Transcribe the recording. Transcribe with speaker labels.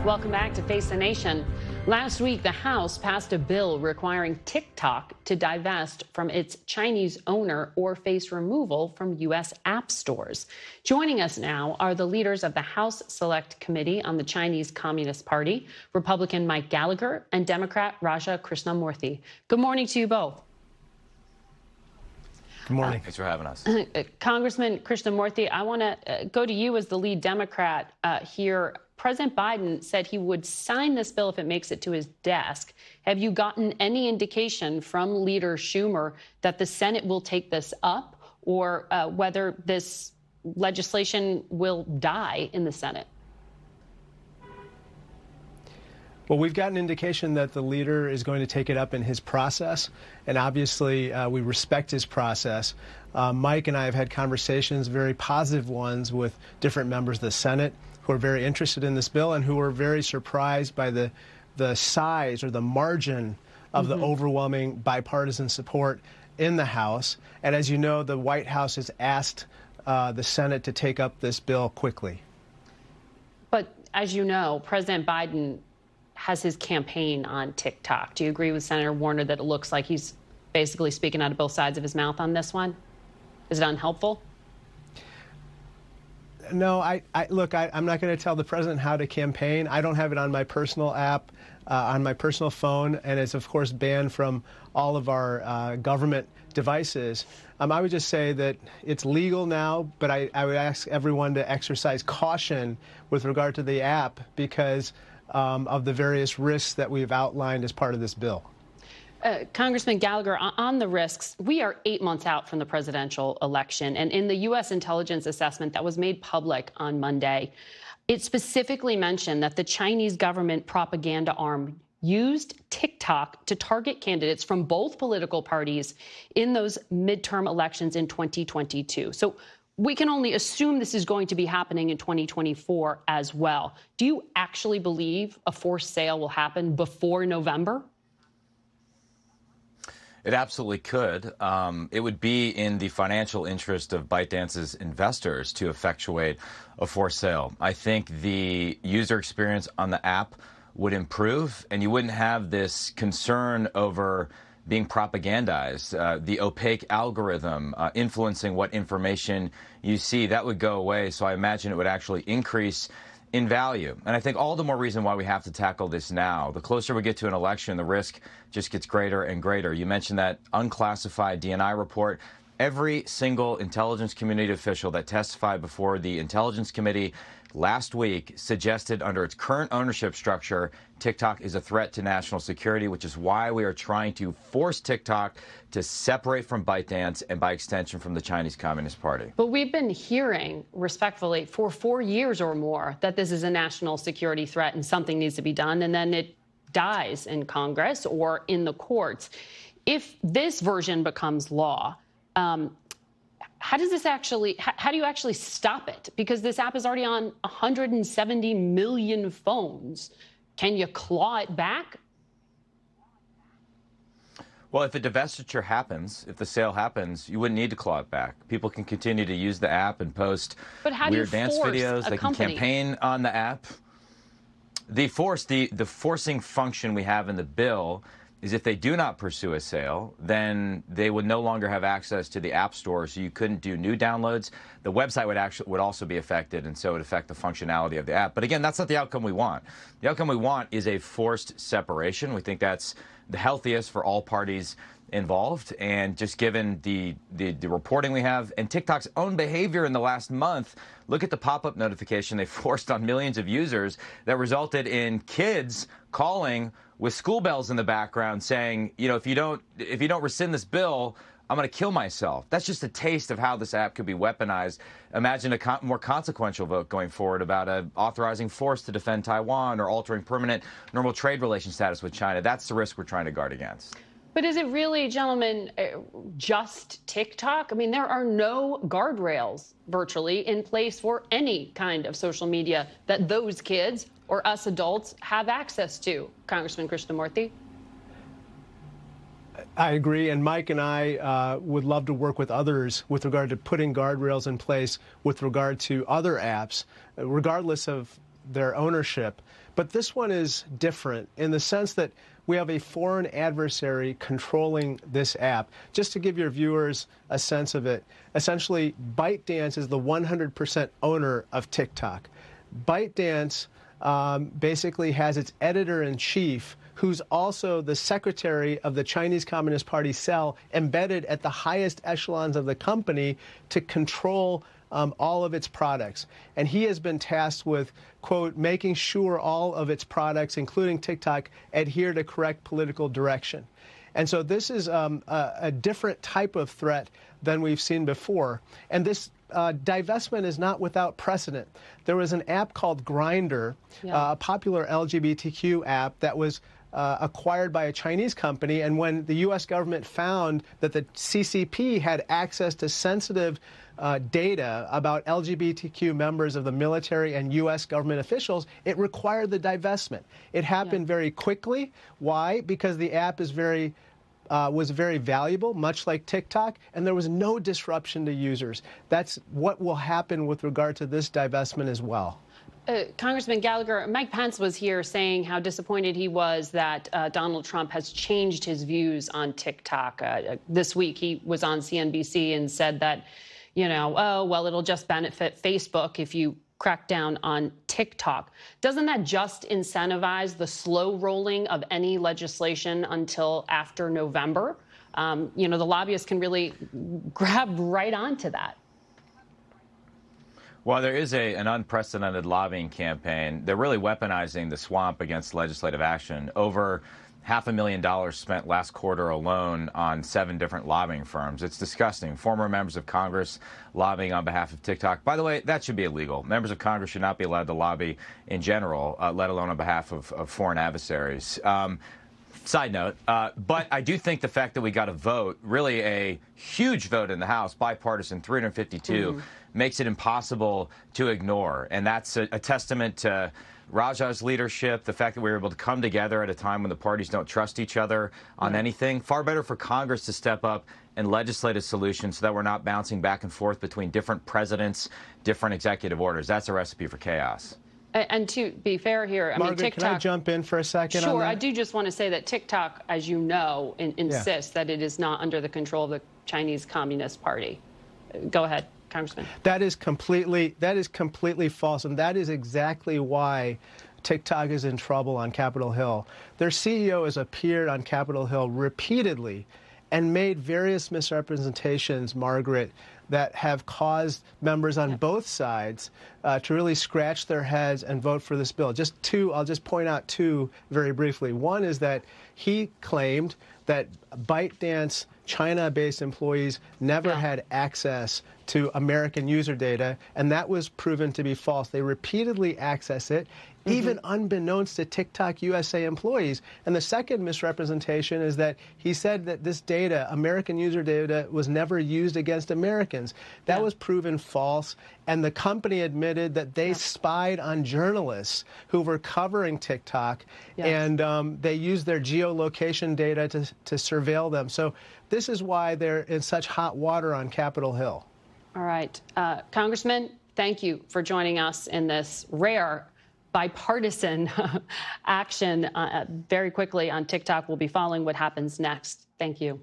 Speaker 1: Welcome back to Face the Nation. Last week, the House passed a bill requiring TikTok to divest from its Chinese owner or face removal from U.S. app stores. Joining us now are the leaders of the House Select Committee on the Chinese Communist Party, Republican Mike Gallagher and Democrat Raja Krishnamoorthi. Good morning to you both.
Speaker 2: Good morning.
Speaker 3: Thanks for having us.
Speaker 1: Congressman Krishnamoorthi, I want to go to you as the lead Democrat here. President Biden said he would sign this bill if it makes it to his desk. Have you gotten any indication from Leader Schumer that the Senate will take this up, or whether this legislation will die in the Senate?
Speaker 2: Well, we've got an indication that the leader is going to take it up in his process, and obviously we respect his process. Mike and I have had conversations, very positive ones, with different members of the Senate who are very interested in this bill and who are very surprised by the size or the margin of the overwhelming bipartisan support in the House. And as you know, the White House has asked the Senate to take up this bill quickly.
Speaker 1: But as you know, President Biden has his campaign on TikTok. Do you agree with Senator Warner that it looks like he's basically speaking out of both sides of his mouth on this one? Is it unhelpful?
Speaker 2: No, look, I'm not going to tell the president how to campaign. I don't have it on my personal app, on my personal phone, and it's, of course, banned from all of our government devices. I would just say that it's legal now, but I would ask everyone to exercise caution with regard to the app because of the various risks that we've outlined as part of this bill.
Speaker 1: Congressman Gallagher, on the risks, we are 8 months out from the presidential election, and in the U.S. intelligence assessment that was made public on Monday, it specifically mentioned that the Chinese government propaganda arm used TikTok to target candidates from both political parties in those midterm elections in 2022. So we can only assume this is going to be happening in 2024 as well. Do you actually believe a forced sale will happen before November?
Speaker 3: It absolutely could. It would be in the financial interest of ByteDance's investors to effectuate a forced sale. I think the user experience on the app would improve, and you wouldn't have this concern over being propagandized, the opaque algorithm influencing what information you see. That would go away, so I imagine it would actually increase in value. And I think all the more reason why we have to tackle this now. The closer we get to an election, the risk just gets greater and greater. You mentioned that unclassified DNI report. Every single intelligence community official that testified before the Intelligence Committee last week suggested under its current ownership structure, TikTok is a threat to national security, which is why we are trying to force TikTok to separate from ByteDance and, by extension, from the Chinese Communist Party.
Speaker 1: But we've been hearing, respectfully, for 4 years or more that this is a national security threat and something needs to be done, and then it dies in Congress or in the courts. If this version becomes law, how do you actually stop it? Because this app is already on 170 million phones. Can you claw it back?
Speaker 3: Well, if a divestiture happens, if the sale happens, you wouldn't need to claw it back. People can continue to use the app and post weird dance videos. They can campaign on the app. The forcing function we have in the bill is if they do not pursue a sale, then they would no longer have access to the App Store, so you couldn't do new downloads. The website would also be affected, and so it would affect the functionality of the app. But again, that's not the outcome we want. The outcome we want is a forced separation. We think that's the healthiest for all parties involved, and just given the reporting we have and TikTok's own behavior in the last month, look at the pop-up notification they forced on millions of users that resulted in kids calling with school bells in the background saying, you know, if you don't rescind this bill, I'm going to kill myself. That's just a taste of how this app could be weaponized. Imagine a more consequential vote going forward about authorizing force to defend Taiwan or altering permanent normal trade relation status with China. That's the risk we're trying to guard against.
Speaker 1: But is it really, gentlemen, just TikTok? I mean, there are no guardrails virtually in place for any kind of social media that those kids or us adults have access to. Congressman Krishnamoorthi?
Speaker 2: I agree, and Mike and I would love to work with others with regard to putting guardrails in place with regard to other apps, regardless of their ownership. But this one is different in the sense that we have a foreign adversary controlling this app. Just to give your viewers a sense of it, essentially, ByteDance is the 100% owner of TikTok. ByteDance basically has its editor-in-chief, who's also the secretary of the Chinese Communist Party cell, embedded at the highest echelons of the company to control all of its products. And he has been tasked with, quote, making sure all of its products, including TikTok, adhere to correct political direction. And so this is a different type of threat than we've seen before. And this divestment is not without precedent. There was an app called Grindr, a popular LGBTQ app that was acquired by a Chinese company, and when the U.S. government found that the CCP had access to sensitive data about LGBTQ members of the military and U.S. government officials, it required the divestment. It happened very quickly. Why? Because the app is was very valuable, much like TikTok, and there was no disruption to users. That's what will happen with regard to this divestment as well.
Speaker 1: Congressman Gallagher, Mike Pence was here saying how disappointed he was that Donald Trump has changed his views on TikTok. This week, he was on CNBC and said that, you know, oh, well, it'll just benefit Facebook if you crack down on TikTok. Doesn't that just incentivize the slow rolling of any legislation until after November? You know, the lobbyists can really grab right onto that.
Speaker 3: Well, there is an unprecedented lobbying campaign. They're really weaponizing the swamp against legislative action. Over $500,000 spent last quarter alone on 7 different lobbying firms. It's disgusting. Former members of Congress lobbying on behalf of TikTok. By the way, that should be illegal. Members of Congress should not be allowed to lobby in general, let alone on behalf of foreign adversaries. Side note, but I do think the fact that we got a vote, really a huge vote in the House, bipartisan, 352, makes it impossible to ignore. And that's a testament to Raja's leadership, the fact that we were able to come together at a time when the parties don't trust each other on anything. Far better for Congress to step up and legislate a solution so that we're not bouncing back and forth between different presidents, different executive orders. That's a recipe for chaos.
Speaker 1: And to be fair here,
Speaker 2: Margaret,
Speaker 1: mean, TikTok.
Speaker 2: Can I jump in for a second?
Speaker 1: Sure,
Speaker 2: on that?
Speaker 1: I do just want to say that TikTok, as you know, insists that it is not under the control of the Chinese Communist Party. Go ahead, Congressman.
Speaker 2: That is completely false, and that is exactly why TikTok is in trouble on Capitol Hill. Their CEO has appeared on Capitol Hill repeatedly and made various misrepresentations, Margaret, that have caused members on both sides to really scratch their heads and vote for this bill. I'll just point out 2 very briefly. One is that he claimed that ByteDance China-based employees never had access to American user data, and that was proven to be false. They repeatedly access it, even unbeknownst to TikTok USA employees. And the second misrepresentation is that he said that this data, American user data, was never used against Americans. That was proven false, and the company admitted that they spied on journalists who were covering TikTok, and they used their geolocation data to surveil them. So this is why they're in such hot water on Capitol Hill.
Speaker 1: All right. Congressman, thank you for joining us in this rare bipartisan action. Very quickly on TikTok, we'll be following what happens next. Thank you.